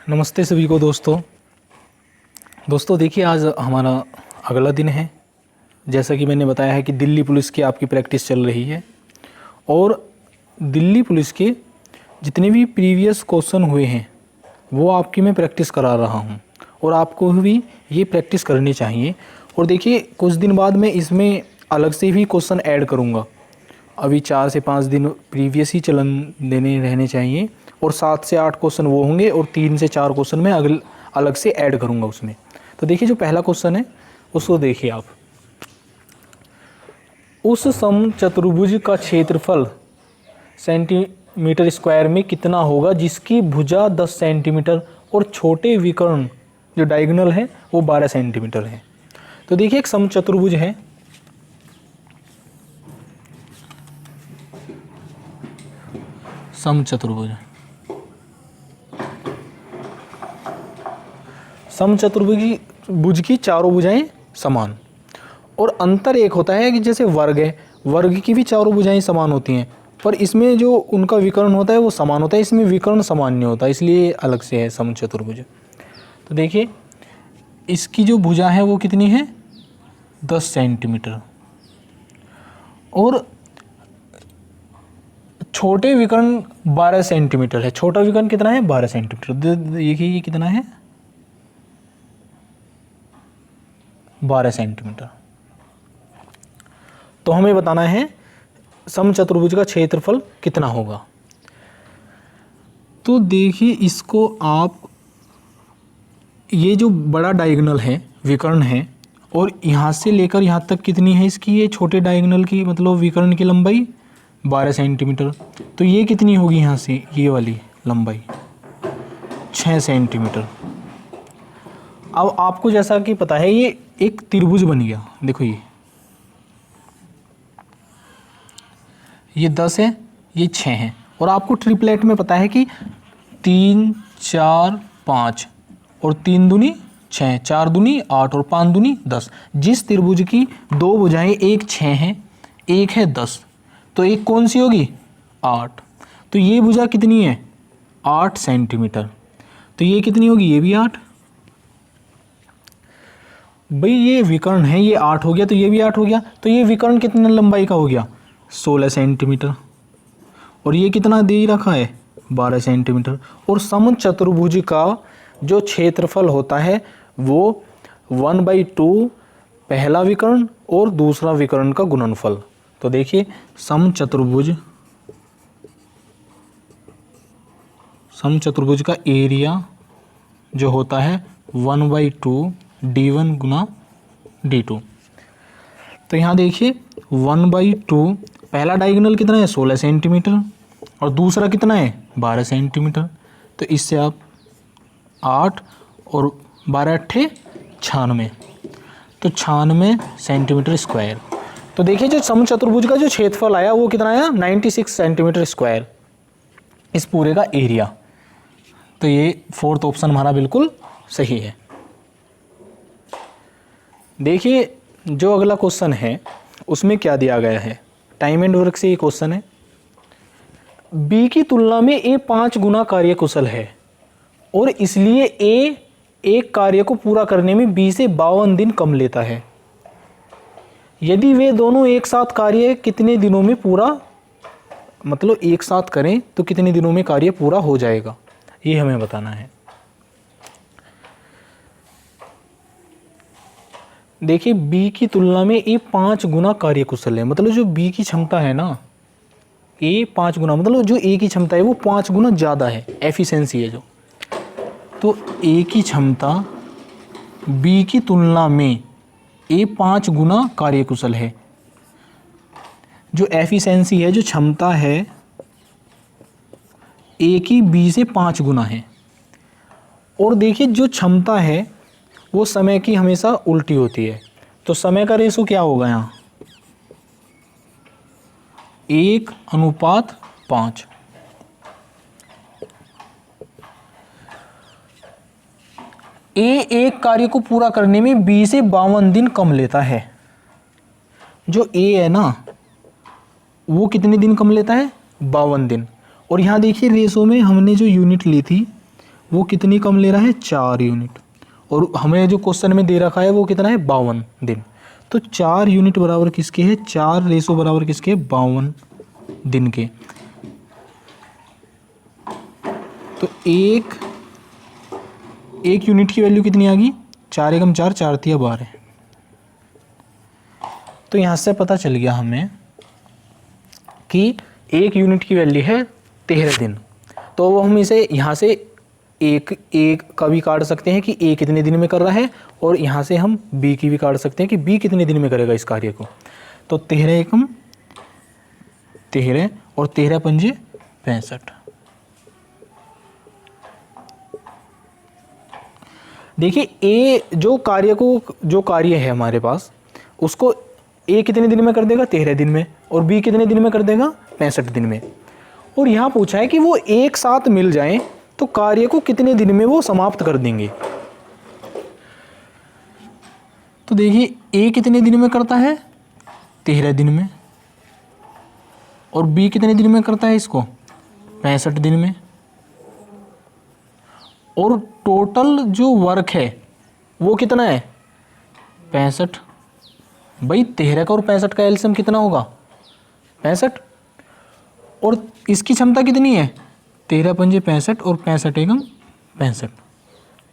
नमस्ते सभी को दोस्तों देखिए आज हमारा अगला दिन है। जैसा कि मैंने बताया है कि दिल्ली पुलिस की आपकी प्रैक्टिस चल रही है और दिल्ली पुलिस के जितने भी प्रीवियस क्वेश्चन हुए हैं वो आपकी मैं प्रैक्टिस करा रहा हूं और आपको भी ये प्रैक्टिस करनी चाहिए। और देखिए कुछ दिन बाद मैं इसमें अलग से भी क्वेश्चन ऐड करूँगा। अभी 4 से 5 दिन प्रीवियस ही चलन देने रहने चाहिए और 7 से 8 क्वेश्चन वो होंगे और 3 से 4 क्वेश्चन मैं अलग से ऐड करूँगा उसमें। तो देखिए जो पहला क्वेश्चन है उसको देखिए आप। उस समचतुर्भुज का क्षेत्रफल सेंटीमीटर स्क्वायर में कितना होगा जिसकी भुजा 10 सेंटीमीटर और छोटे विकर्ण जो डायगोनल है वो 12 सेंटीमीटर है। तो देखिए एक समचतुर्भुज है, समचतुर्भुज की चारों भुजाएं समान और अंतर एक होता है कि जैसे वर्ग है, वर्ग की भी चारों भुजाएं समान होती हैं पर इसमें जो उनका विकर्ण होता है वो समान होता है, इसमें विकर्ण समान नहीं होता, इसलिए अलग से है समचतुर्भुज। तो देखिए इसकी जो भुजा है वो कितनी है 10 सेंटीमीटर और छोटे विकर्ण 12 सेंटीमीटर है। छोटा विकर्ण कितना है 12 सेंटीमीटर। देखिए ये कितना है 12 सेंटीमीटर। तो हमें बताना है समचतुर्भुज का क्षेत्रफल कितना होगा। तो देखिए इसको आप ये जो बड़ा डायगोनल है विकर्ण है और यहाँ से लेकर यहाँ तक कितनी है इसकी ये छोटे डायगोनल की मतलब विकर्ण की लंबाई 12 सेंटीमीटर। तो ये कितनी होगी यहाँ से ये वाली लंबाई 6 सेंटीमीटर। अब आपको जैसा कि पता है ये एक त्रिभुज बन गया। देखो ये 10 है ये 6 है और आपको ट्रिपलेट में पता है कि 3 4 5 और 3 दूनी 6, 4 दूनी 8 और 5 दूनी 10। जिस त्रिभुज की 2 भुजाएं एक 6 हैं एक है 10 तो एक कौन सी होगी 8। तो ये भुजा कितनी है 8 सेंटीमीटर। तो ये कितनी होगी ये भी 8। भाई ये विकर्ण है ये 8 हो गया तो ये भी 8 हो गया। तो ये विकर्ण कितने लंबाई का हो गया 16 सेंटीमीटर और ये कितना दे ही रखा है 12 सेंटीमीटर। और समचतुर्भुज का जो क्षेत्रफल होता है वो 1/2 पहला विकर्ण और दूसरा विकर्ण का गुणनफल। तो देखिए समचतुर्भुज का एरिया जो होता है 1/2 d1 गुना d2। तो यहाँ देखिए 1/2 पहला डायगोनल कितना है 16 सेंटीमीटर और दूसरा कितना है 12 सेंटीमीटर। तो इससे आप 8 और 12 अट्ठे 96 तो 96 सेंटीमीटर स्क्वायर। तो देखिए जो समचतुर्भुज का जो क्षेत्रफल आया वो कितना आया 96 सेंटीमीटर स्क्वायर इस पूरे का एरिया। तो ये 4th ऑप्शन हमारा बिल्कुल सही है। देखिए जो अगला क्वेश्चन है उसमें क्या दिया गया है, टाइम एंड वर्क से ये क्वेश्चन है। बी की तुलना में ए 5 गुना कार्यकुशल है और इसलिए ए एक कार्य को पूरा करने में बी से 52 दिन कम लेता है। यदि वे दोनों एक साथ कार्य कितने दिनों में पूरा मतलब एक साथ करें तो कितने दिनों में कार्य पूरा हो जाएगा ये हमें बताना है। देखिए बी की तुलना में ए 5 गुना कार्यकुशल है मतलब जो बी की क्षमता है ना ए 5 गुना मतलब जो ए की क्षमता है वो 5 गुना ज़्यादा है, एफिशिएंसी है जो। तो ए की क्षमता बी की तुलना में ए 5 गुना कार्यकुशल है। जो एफिशिएंसी है जो क्षमता है ए की बी से 5 गुना है। और देखिए जो क्षमता है वो समय की हमेशा उल्टी होती है। तो समय का रेशो क्या होगा यहाँ 1:5। ए एक कार्य को पूरा करने में बी से 52 दिन कम लेता है। जो ए है ना वो कितने दिन कम लेता है 52 दिन। और यहाँ देखिए रेशो में हमने जो यूनिट ली थी वो कितनी कम ले रहा है, 4 यूनिट। और हमें जो क्वेश्चन में दे रखा है वो कितना है, 52 दिन। तो 4 यूनिट बराबर किसके है, 4 रेशो बराबर किसके, 52 दिन के। तो एक यूनिट की वैल्यू कितनी आ गई, 4 एकम 4, 4 तिया 12। तो यहाँ से पता चल गया हमें कि 1 यूनिट की वैल्यू है 13 दिन। तो वो हम इसे यहाँ से एक का भी काट सकते हैं कि ए कितने दिन में कर रहा है, और यहाँ से हम बी की भी काट सकते हैं कि बी कितने दिन में करेगा इस कार्य को। तो 13 एकम 13 और 13 पंजे 65। देखिए ए जो कार्य है हमारे पास, उसको ए कितने दिन में कर देगा, 13 दिन में, और बी कितने दिन में कर देगा, 65 दिन में। और यहाँ पूछा है कि वो एक साथ मिल जाएं तो कार्य को कितने दिन में वो समाप्त कर देंगे। तो देखिए ए कितने दिन में करता है, 13 दिन में, और बी कितने दिन में करता है इसको, 65 दिन में। और टोटल जो वर्क है वो कितना है, 65। भाई 13 का और 65 का एलसीएम कितना होगा, 65। और इसकी क्षमता कितनी है, 13 पंजे 65 और 65 एकम 65,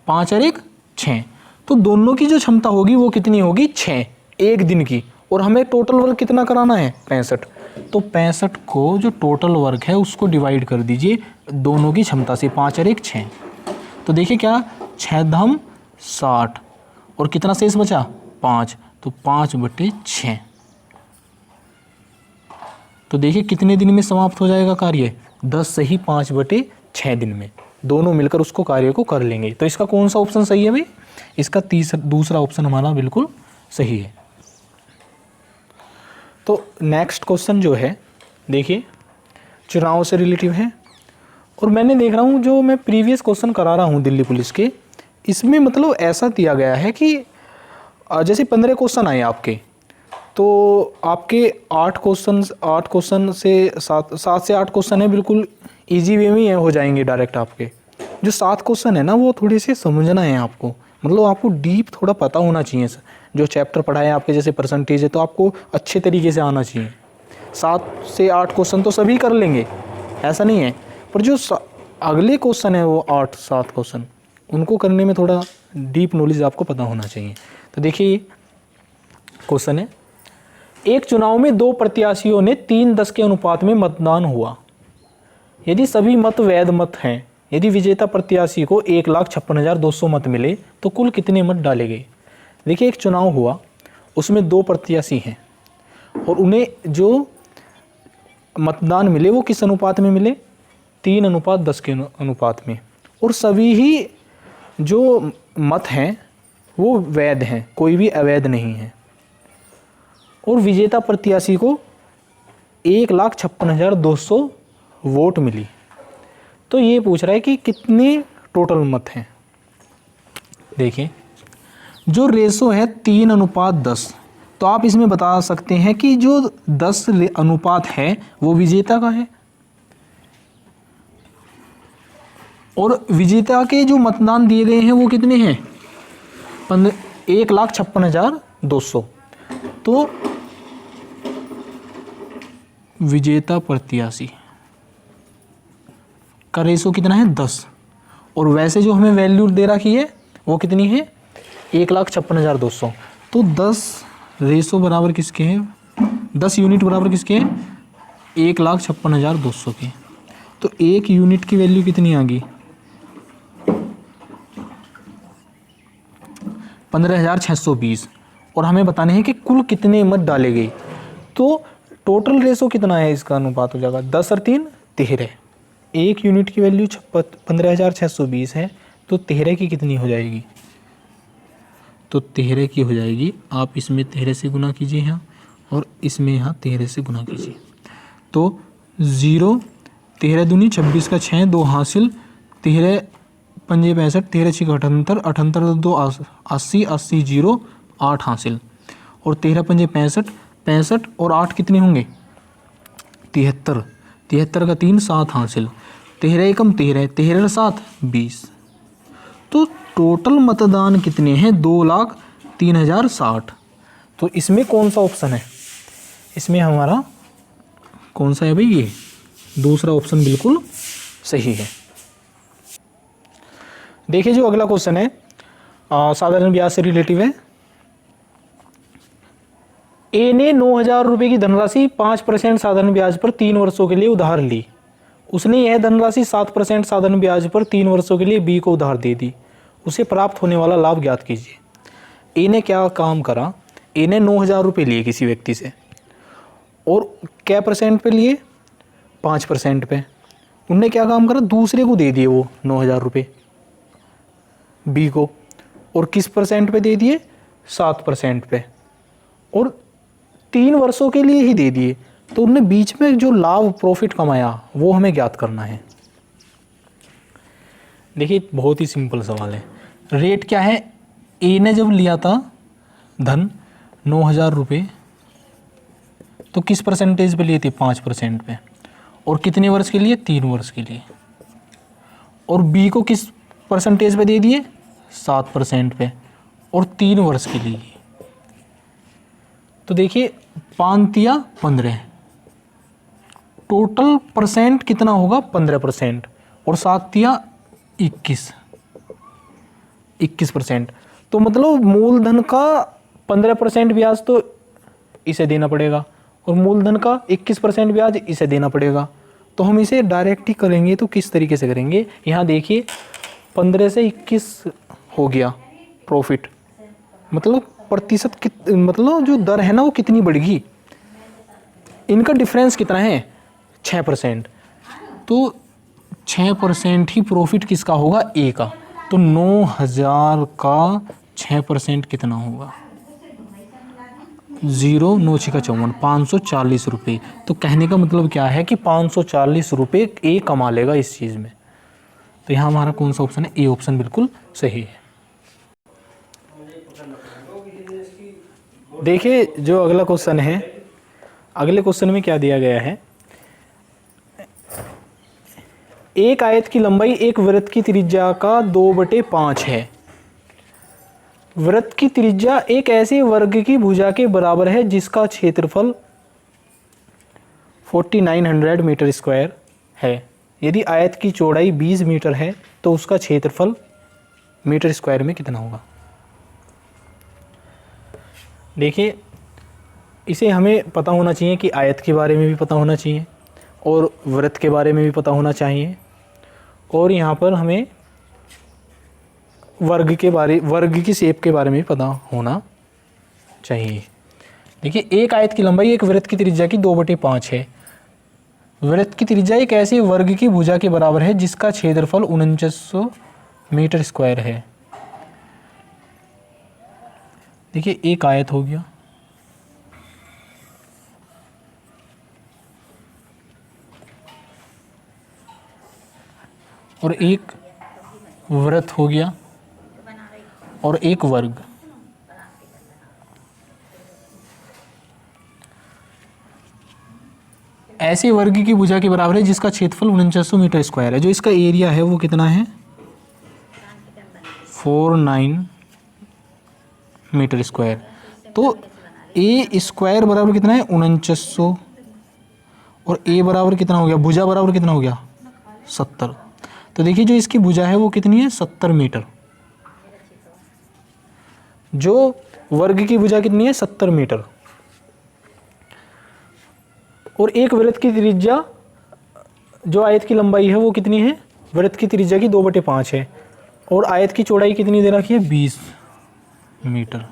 5 और 1 6। तो दोनों की जो क्षमता होगी वो कितनी होगी, 6 एक दिन की। और हमें टोटल वर्क कितना कराना है, 65। तो 65 को जो टोटल वर्क है उसको डिवाइड कर दीजिए दोनों की क्षमता से, 5 और 1 6। तो देखिए क्या, 6 धम 60 और कितना शेष बचा, 5। तो 5/6। तो देखिए कितने दिन में समाप्त हो जाएगा कार्य, 10 से ही 5/6 दिन में दोनों मिलकर उसको कार्य को कर लेंगे। तो इसका कौन सा ऑप्शन सही है भाई, इसका दूसरा ऑप्शन हमारा बिल्कुल सही है। तो नेक्स्ट क्वेश्चन जो है देखिए चुनाव से रिलेटिव है, और मैंने देख रहा हूँ जो मैं प्रीवियस क्वेश्चन करा रहा हूँ दिल्ली पुलिस के, इसमें मतलब ऐसा दिया गया है कि जैसे 15 क्वेश्चन आए आपके, तो आपके 8 क्वेश्चन से 7 से 8 क्वेश्चन है बिल्कुल इजी वे में ही हो जाएंगे डायरेक्ट। आपके जो 7 क्वेश्चन है ना वो थोड़े से समझना है आपको, मतलब आपको डीप थोड़ा पता होना चाहिए। जो चैप्टर पढ़ाए आपके जैसे परसेंटेज है तो आपको अच्छे तरीके से आना चाहिए। 7 से 8 क्वेश्चन तो सभी कर लेंगे ऐसा नहीं है, पर जो अगले क्वेश्चन है वो 8-7 क्वेश्चन उनको करने में थोड़ा डीप नॉलेज आपको पता होना चाहिए। तो देखिए क्वेश्चन है, एक चुनाव में 2 प्रत्याशियों ने 3-10 के अनुपात में मतदान हुआ। यदि सभी मत वैध मत हैं, यदि विजेता प्रत्याशी को 1,56,200 मत मिले तो कुल कितने मत डाले गए। देखिए एक चुनाव हुआ, उसमें 2 प्रत्याशी हैं और उन्हें जो मतदान मिले वो किस अनुपात में मिले, 3:10 के अनुपात में। और सभी ही जो मत हैं वो वैध हैं, कोई भी अवैध नहीं है। और विजेता प्रत्याशी को 1,56,200 वोट मिली। तो ये पूछ रहा है कि कितने टोटल मत हैं। देखिए जो रेशो है 3:10, तो आप इसमें बता सकते हैं कि जो 10 अनुपात है वो विजेता का है, और विजेता के जो मतदान दिए गए हैं वो कितने हैं, 1,56,200। तो विजेता प्रत्याशी का रेशो कितना है, 10। और वैसे जो हमें वैल्यू दे रखी है वो कितनी है, 1,56,200। तो 10 रेशो बराबर किसके हैं, 10 यूनिट बराबर किसके हैं, 1,56,200 के। तो 1 यूनिट की वैल्यू कितनी आ गई, 15,620। और हमें बताने हैं कि कुल कितने मत डाले गए। तो टोटल रेशो कितना है, इसका अनुपात हो जाएगा 10 और 3 13। 1 यूनिट की वैल्यू 15,620 है, तो 13 की कितनी हो जाएगी, तो 13 की हो जाएगी, आप इसमें 13 से गुना कीजिए यहाँ, और इसमें यहाँ 13 से गुना कीजिए। तो 0 13 दूनी 26 का 6 2 हासिल, 13 पंजे 65, 13 6 78, 78 2 80, 80 0 8 हासिल, और 13 पंजे 65, 65 और 8 कितने होंगे, 73, 73 का 3 7 हासिल, 13 एकम 13, 13 7 20। तो टोटल मतदान कितने हैं? 2,03,060। तो इसमें कौन सा ऑप्शन है? इसमें हमारा कौन सा है भाई? ये दूसरा ऑप्शन बिल्कुल सही है। देखिए जो अगला क्वेश्चन है साधारण ब्याज से रिलेटिव है। ए ने 9,000 रुपये की धनराशि 5% साधारण ब्याज पर 3 वर्षों के लिए उधार ली। उसने यह धनराशि 7% साधारण ब्याज पर 3 वर्षों के लिए बी को उधार दे दी। उसे प्राप्त होने वाला लाभ ज्ञात कीजिए। ए ने क्या काम करा? ए ने 9,000 रुपये लिए किसी व्यक्ति से, और क्या परसेंट पे लिए? 5% पे। उनने क्या काम करा? दूसरे को दे दिए वो 9,000 रुपये बी को, और किस परसेंट पे दे दिए? 7% पे, और 3 वर्षों के लिए ही दे दिए। तो उनने बीच में जो लाभ प्रॉफिट कमाया वो हमें ज्ञात करना है। देखिए बहुत ही सिंपल सवाल है। रेट क्या है? ए ने जब लिया था धन 9,000 रुपये, तो किस परसेंटेज पे लिए थे? 5% पे, और कितने वर्ष के लिए? 3 वर्ष के लिए। और बी को किस परसेंटेज पे दे दिए? 7% पे, और 3 वर्ष के लिए। तो देखिए 5 या 15, टोटल परसेंट कितना होगा? 15%, और 7 या 21%। तो मतलब मूलधन का 15% ब्याज तो इसे देना पड़ेगा, और मूलधन का 21% ब्याज इसे देना पड़ेगा। तो हम इसे डायरेक्ट ही करेंगे तो किस तरीके से करेंगे? यहाँ देखिए 15 से 21 हो गया प्रॉफिट, मतलब प्रतिशत मतलब जो दर है ना वो कितनी बढ़ेगी? इनका डिफरेंस कितना है? 6%। तो 6% ही प्रॉफिट किसका होगा? ए का। तो 9,000 का 6% कितना होगा? 0,9,54 540 रुपये। तो कहने का मतलब क्या है कि 540 रुपये ए कमा लेगा इस चीज़ में। तो यहाँ हमारा कौन सा ऑप्शन है? ए ऑप्शन बिल्कुल सही है। देखिए जो अगला क्वेश्चन है, अगले क्वेश्चन में क्या दिया गया है? एक आयत की लंबाई एक वृत्त की त्रिज्या का 2/5 है। वृत्त की त्रिज्या एक ऐसे वर्ग की भुजा के बराबर है जिसका क्षेत्रफल 4900 मीटर स्क्वायर है। यदि आयत की चौड़ाई 20 मीटर है तो उसका क्षेत्रफल मीटर स्क्वायर में कितना होगा? देखिए इसे हमें पता होना चाहिए कि आयत के बारे में भी पता होना चाहिए, और वृत्त के बारे में भी पता होना चाहिए, और यहाँ पर हमें वर्ग की शेप के बारे में भी पता होना चाहिए। देखिए एक आयत की लंबाई एक वृत्त की त्रिज्या की 2/5 है। वृत्त की त्रिज्या एक ऐसे वर्ग की भुजा के बराबर है जिसका क्षेत्रफल 4900 मीटर स्क्वायर है। देखिए एक आयत हो गया, और एक वृत्त हो गया, और एक वर्ग। ऐसे वर्ग की भुजा के बराबर है जिसका क्षेत्रफल 4900 मीटर स्क्वायर है। जो इसका एरिया है वो कितना है? 49 मीटर स्क्वायर। तो ए स्क्वायर बराबर कितना है? 4900, और ए बराबर कितना हो गया? भुजा बराबर कितना हो गया? 70। तो देखिए जो इसकी भुजा है वो कितनी है? 70 मीटर। जो वर्ग की भुजा कितनी है? 70 मीटर। और एक वृत्त की त्रिज्या, जो आयत की लंबाई है वो कितनी है? वृत्त की त्रिज्या की 2/5 है, और आयत की चौड़ाई कितनी दे रखी है? 20 मीटर।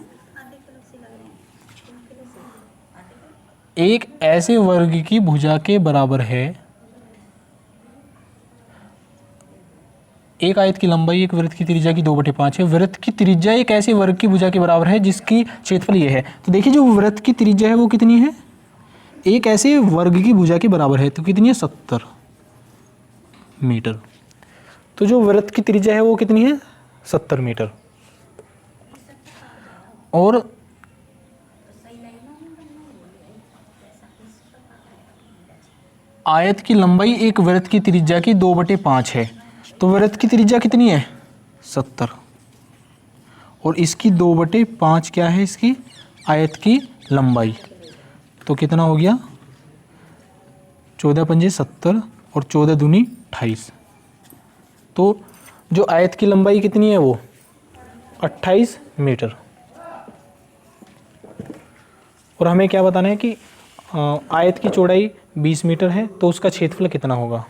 एक ऐसे वर्ग की भुजा के बराबर है, एक आयत की लंबाई एक वृत्त की त्रिज्या की 2/5 है। वृत्त की त्रिज्या एक ऐसे वर्ग की भुजा के बराबर है जिसकी क्षेत्रफल ये है। तो देखिए जो वृत्त की त्रिज्या है वो कितनी है? एक ऐसे वर्ग की भुजा के बराबर है, तो कितनी है? 70 मीटर। तो जो वृत्त की त्रिज्या है वो कितनी है? 70 मीटर। और आयत की लंबाई एक वृत्त की त्रिज्या की 2/5 है। तो वृत्त की त्रिज्या कितनी है? 70 और इसकी 2/5 क्या है इसकी आयत की लंबाई। तो कितना हो गया 14 पंजे 70 और 14 दूनी 28। तो जो आयत की लंबाई कितनी है वो 28 मीटर। और हमें क्या बताना है कि आयत की चौड़ाई 20 मीटर है तो उसका क्षेत्रफल कितना होगा।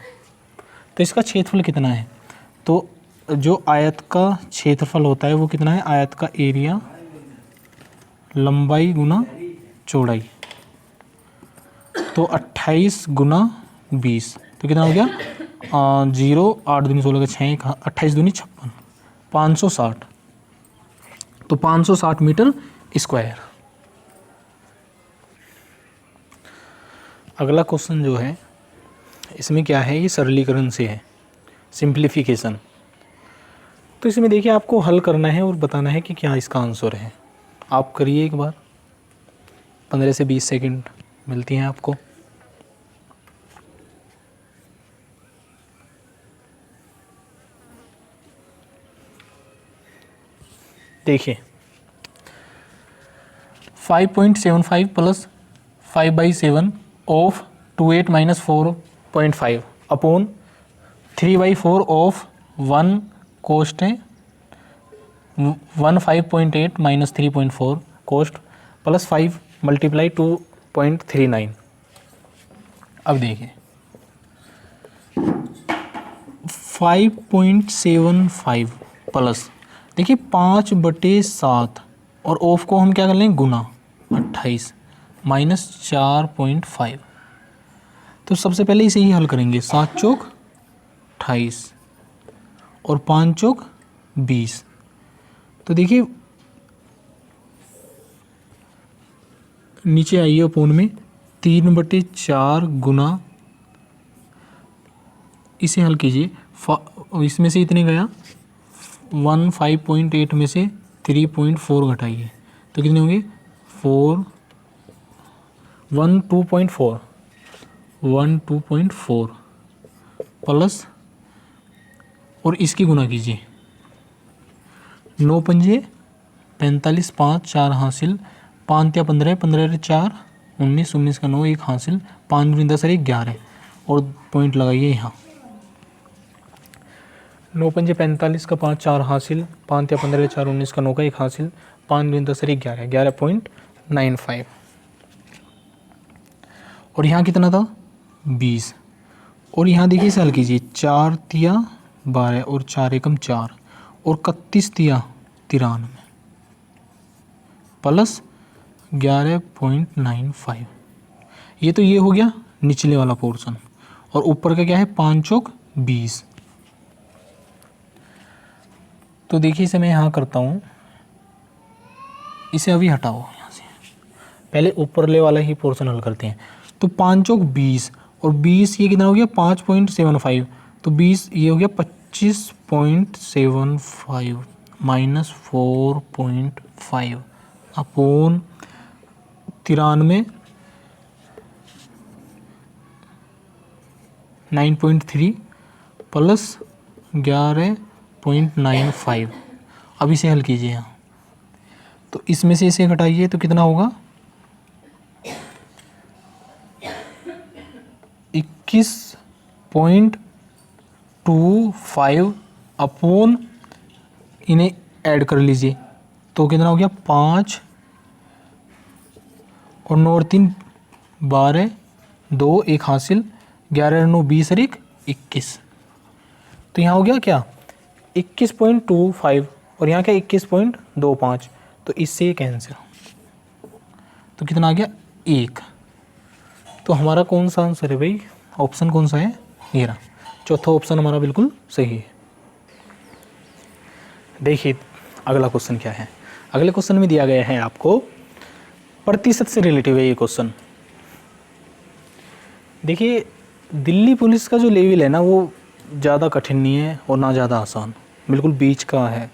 तो इसका क्षेत्रफल कितना है, तो जो आयत का क्षेत्रफल होता है वो कितना है, आयत का एरिया लंबाई गुना चौड़ाई। तो 28 गुना 20 तो कितना हो गया 0 8 दूनी 16 का 6 28 दूनी 56 560। तो 560 मीटर स्क्वायर। अगला क्वेश्चन जो है इसमें क्या है, ये सरलीकरण से है, सिंप्लीफिकेशन। तो इसमें देखिए आपको हल करना है और बताना है कि क्या इसका आंसर है। आप करिए एक बार, 15 से 20 सेकंड मिलती हैं आपको। देखिए 5.75 plus 5/7 of 28 minus 4.5 upon 3/4 of 1 cost है 15.8 माइनस 3.4 कोस्ट प्लस 5 मल्टीप्लाई 2.39। अब देखिए 5.75 प्लस देखिए 5/7 और ऑफ को हम क्या कर लेंगे गुना 28 माइनस 4.5। तो सबसे पहले इसे ही हल करेंगे, 7 चौक 28 और 5 चौक 20। तो देखिए नीचे आइए अपोन में 3/4 गुना, इसे हल कीजिए, इसमें से इतने गया 5.8 में से 3.4 घटाइए तो कितने होंगे 2.4 प्लस और इसकी गुना कीजिए 9 पंजे 45 5 4 हासिल 5 या 15 15 4 19 19 का 9 1 हासिल 5 दूनी 10 1 11 और पॉइंट लगाइए यहाँ 9 पंजे 45 का 5 4 हासिल 5 या 15 4 19 का 9 का 1 हासिल 5 दूनी 10 1 11 11.95 और यहाँ कितना था 20 और यहाँ देखिए इसे हल कीजिए 4 तिया 12 और 4 एकम 4 और 31 तिया 93 प्लस 11.95। ये तो ये हो गया निचले वाला पोर्शन और ऊपर का क्या है 5 चौक 20। तो देखिए इसे मैं यहाँ करता हूँ, इसे अभी हटाओ यहाँ से, पहले ऊपरले वाला ही पोर्शन हल करते हैं। तो 5 चौक 20 और 20 ये कितना हो गया 5.75 तो 20 ये हो गया 25.75 माइनस 4.5 अपोन 93 9.3 प्लस 11.95। अब इसे हल कीजिए यहाँ, तो इसमें से इसे घटाइए तो कितना होगा 21.25 अपोन, इन्हें ऐड कर लीजिए तो कितना हो गया 5 और 9 और 3 12 2 1 हासिल 11 9 20 और 1 21। तो यहाँ हो गया क्या 21.25 और यहाँ क्या 21.25 तो इससे कैंसिल, तो कितना आ गया 1। तो हमारा कौन सा आंसर है भाई, ऑप्शन कौन सा है, ये रहा, चौथा ऑप्शन हमारा बिल्कुल सही है। देखिए अगला क्वेश्चन क्या है, अगले क्वेश्चन में दिया गया है आपको प्रतिशत से रिलेटिव है ये क्वेश्चन। देखिए दिल्ली पुलिस का जो लेवल है ना वो ज़्यादा कठिन नहीं है और ना ज़्यादा आसान, बिल्कुल बीच का है।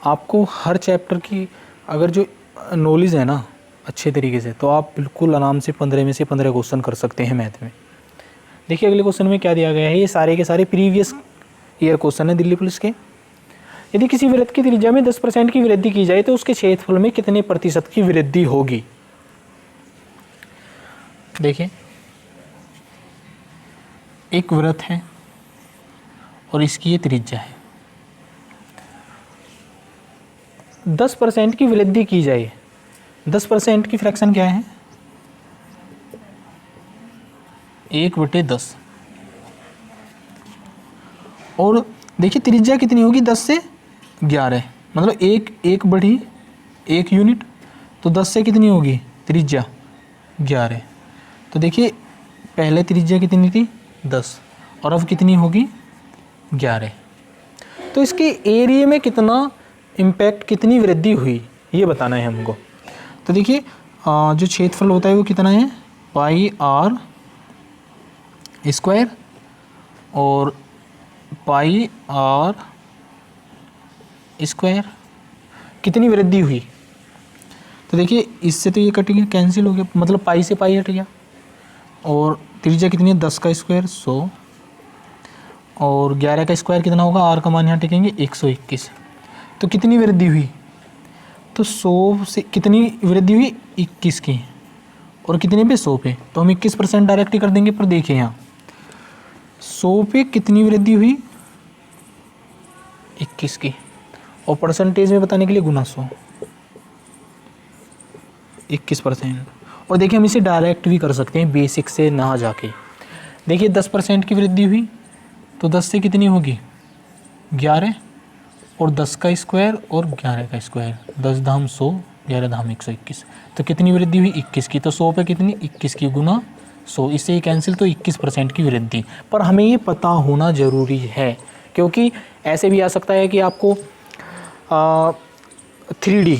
आपको हर चैप्टर की अगर जो नॉलेज है ना अच्छे तरीके से तो आप बिल्कुल आराम से 15 में से 15 क्वेश्चन कर सकते हैं मैथ में। देखिए अगले क्वेश्चन में क्या दिया गया है, ये सारे के सारे प्रीवियस ईयर क्वेश्चन है दिल्ली पुलिस के। यदि किसी वृत्त की त्रिज्या में 10% की वृद्धि की जाए तो उसके क्षेत्रफल में कितने प्रतिशत की वृद्धि होगी। देखिए एक वृत्त है और इसकी ये त्रिज्या है, 10% की वृद्धि की जाए, 10% की फ्रैक्शन क्या है, 1/10। और देखिए त्रिज्या कितनी होगी, 10 से 11, मतलब एक बढ़ी 1 यूनिट, तो 10 से कितनी होगी त्रिज्या 11। तो देखिए पहले त्रिज्या कितनी थी 10 और अब कितनी होगी 11। तो इसके एरिया में कितना इम्पैक्ट, कितनी वृद्धि हुई, ये बताना है हमको। तो देखिए जो क्षेत्रफल होता है वो कितना है पाई आर स्क्वायर और पाई आर स्क्वायर, कितनी वृद्धि हुई। तो देखिए इससे तो ये कट गया, कैंसिल हो गया, मतलब पाई से पाई हट गया। और त्रिज्या कितनी है 10 का स्क्वायर 100 और 11 का स्क्वायर कितना होगा, आर का मान यहाँ टिकेंगे 121। तो कितनी वृद्धि हुई, तो 100 से कितनी वृद्धि हुई 21 की, और कितने पे 100 पे, तो हम 21% डायरेक्ट ही कर देंगे। पर देखिए यहाँ 100 पे कितनी वृद्धि हुई 21 की, और परसेंटेज में बताने के लिए गुना 100, 21%। और देखिए हम इसे डायरेक्ट भी कर सकते हैं बेसिक से ना जाके। देखिए 10% की वृद्धि हुई तो 10 से कितनी होगी 11 और 10 का स्क्वायर और 11 का स्क्वायर, 10 धाम 100 11 धाम 121, तो कितनी वृद्धि हुई 21 की। तो 100 पे कितनी 21 की गुना 100, इससे ही कैंसिल, तो 21% की वृद्धि। पर हमें ये पता होना ज़रूरी है, क्योंकि ऐसे भी आ सकता है कि आपको 3D